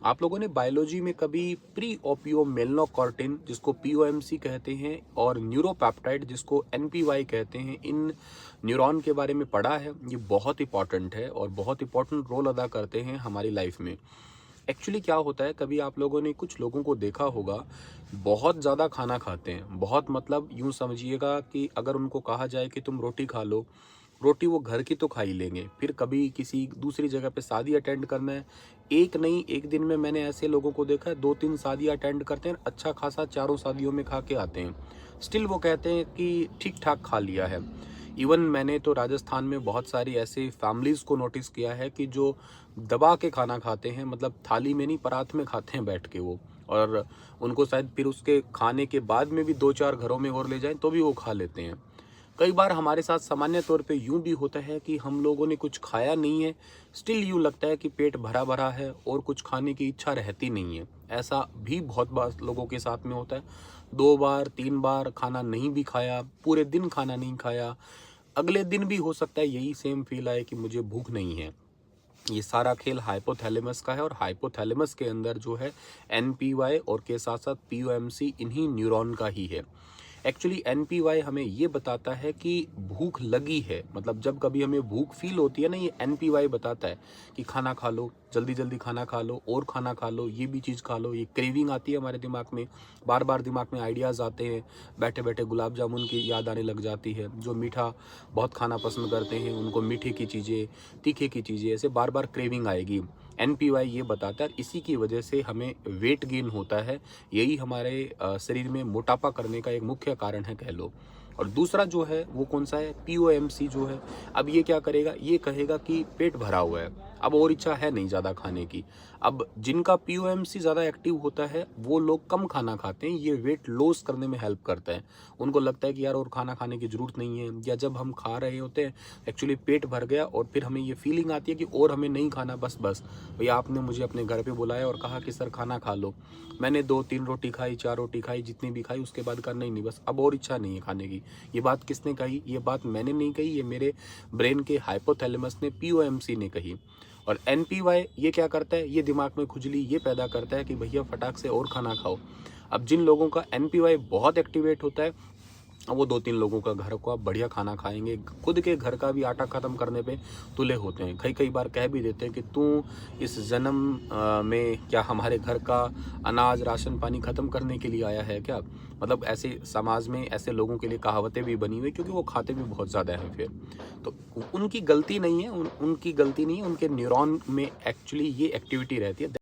आप लोगों ने बायोलॉजी में कभी प्री ओपियो मेलनोकॉर्टिन जिसको पीओएमसी कहते हैं और न्यूरोपेप्टाइड जिसको एनपीवाई कहते हैं, इन न्यूरॉन के बारे में पढ़ा है? ये बहुत इंपॉर्टेंट है और बहुत इंपॉर्टेंट रोल अदा करते हैं हमारी लाइफ में। एक्चुअली क्या होता है, कभी आप लोगों ने कुछ लोगों को देखा होगा, बहुत ज़्यादा खाना खाते हैं। बहुत मतलब यूँ समझिएगा कि अगर उनको कहा जाए कि तुम रोटी खा लो, रोटी वो घर की तो खा ही लेंगे। फिर कभी किसी दूसरी जगह पे शादी अटेंड करना है, एक नहीं एक दिन में मैंने ऐसे लोगों को देखा है 2-3 शादी अटेंड करते हैं, अच्छा खासा चारों शादियों में खा के आते हैं। स्टिल वो कहते हैं कि ठीक-ठाक खा लिया है। इवन मैंने तो राजस्थान में बहुत सारी ऐसी फैमिलीज़ को नोटिस किया है कि जो दबा के खाना खाते हैं, मतलब थाली में नहीं परात में खाते हैं बैठ के वो। और उनको शायद फिर उसके खाने के बाद में भी 2-4 घरों में और ले जाएँ तो भी वो खा लेते हैं। कई बार हमारे साथ सामान्य तौर पे यूँ भी होता है कि हम लोगों ने कुछ खाया नहीं है, स्टिल यूँ लगता है कि पेट भरा-भरा है और कुछ खाने की इच्छा रहती नहीं है। ऐसा भी बहुत बार लोगों के साथ में होता है। 2 बार, 3 बार खाना नहीं भी खाया, पूरे दिन खाना नहीं खाया, अगले दिन भी हो सकता है यही सेम फ़ील आए कि मुझे भूख नहीं है। ये सारा खेल हाइपोथैलेमस का है और हाइपोथैलेमस के अंदर जो है एनपीवाई और के साथ-साथ पीओएमसी इन्हीं न्यूरॉन का ही है। एक्चुअली एनपीवाई हमें ये बताता है कि भूख लगी है, मतलब जब कभी हमें भूख फील होती है ना, ये एनपीवाई बताता है कि खाना खा लो, जल्दी जल्दी खाना खा लो और खाना खा लो, ये भी चीज़ खा लो। ये क्रेविंग आती है हमारे दिमाग में, बार बार दिमाग में आइडियाज़ आते हैं, बैठे बैठे गुलाब जामुन की याद आने लग जाती है। जो मीठा बहुत खाना पसंद करते हैं उनको मीठे की चीज़ें, तीखे की चीज़ें, ऐसे बार बार क्रेविंग आएगी। एनपीवाई ये बताता है, इसी की वजह से हमें वेट गेन होता है। यही हमारे शरीर में मोटापा करने का एक मुख्य कारण है कह लो। और दूसरा जो है वो कौन सा है, पीओएमसी जो है। अब ये क्या करेगा, ये कहेगा कि पेट भरा हुआ है, अब और इच्छा है नहीं ज़्यादा खाने की। अब जिनका पीओएमसी ज़्यादा एक्टिव होता है वो लोग कम खाना खाते हैं, ये वेट लॉस करने में हेल्प करता है। उनको लगता है कि यार और खाना खाने की ज़रूरत नहीं है, या जब हम खा रहे होते हैं एक्चुअली पेट भर गया और फिर हमें ये फीलिंग आती है कि और हमें नहीं खाना, बस बस भैया आपने मुझे अपने घर पे बुलाया और कहा कि सर खाना खा लो। मैंने 2-3 रोटी खाई, 4 रोटी खाई, जितनी भी खाई, उसके बाद कहा नहीं नहीं बस अब और इच्छा नहीं है खाने की। ये बात किसने कही? ये बात मैंने नहीं कही, ये मेरे ब्रेन के हाइपोथैलेमस ने, पीओएमसी ने कही। और एनपीवाई ये क्या करता है, ये दिमाग में खुजली ये पैदा करता है कि भैया फटाक से और खाना खाओ। अब जिन लोगों का एनपीवाई बहुत एक्टिवेट होता है, वो 2-3 लोगों का घर का बढ़िया खाना खाएंगे, खुद के घर का भी आटा खत्म करने पे तुले होते हैं। कई कई बार कह भी देते हैं कि तू इस जन्म में क्या हमारे घर का अनाज राशन पानी खत्म करने के लिए आया है क्या? मतलब ऐसे समाज में ऐसे लोगों के लिए कहावतें भी बनी हुई, क्योंकि वो खाते भी बहुत ज़्यादा हैं फिर। तो उनकी गलती नहीं है, उनकी गलती नहीं है, उनके न्यूरॉन में एक्चुअली ये एक्टिविटी रहती है।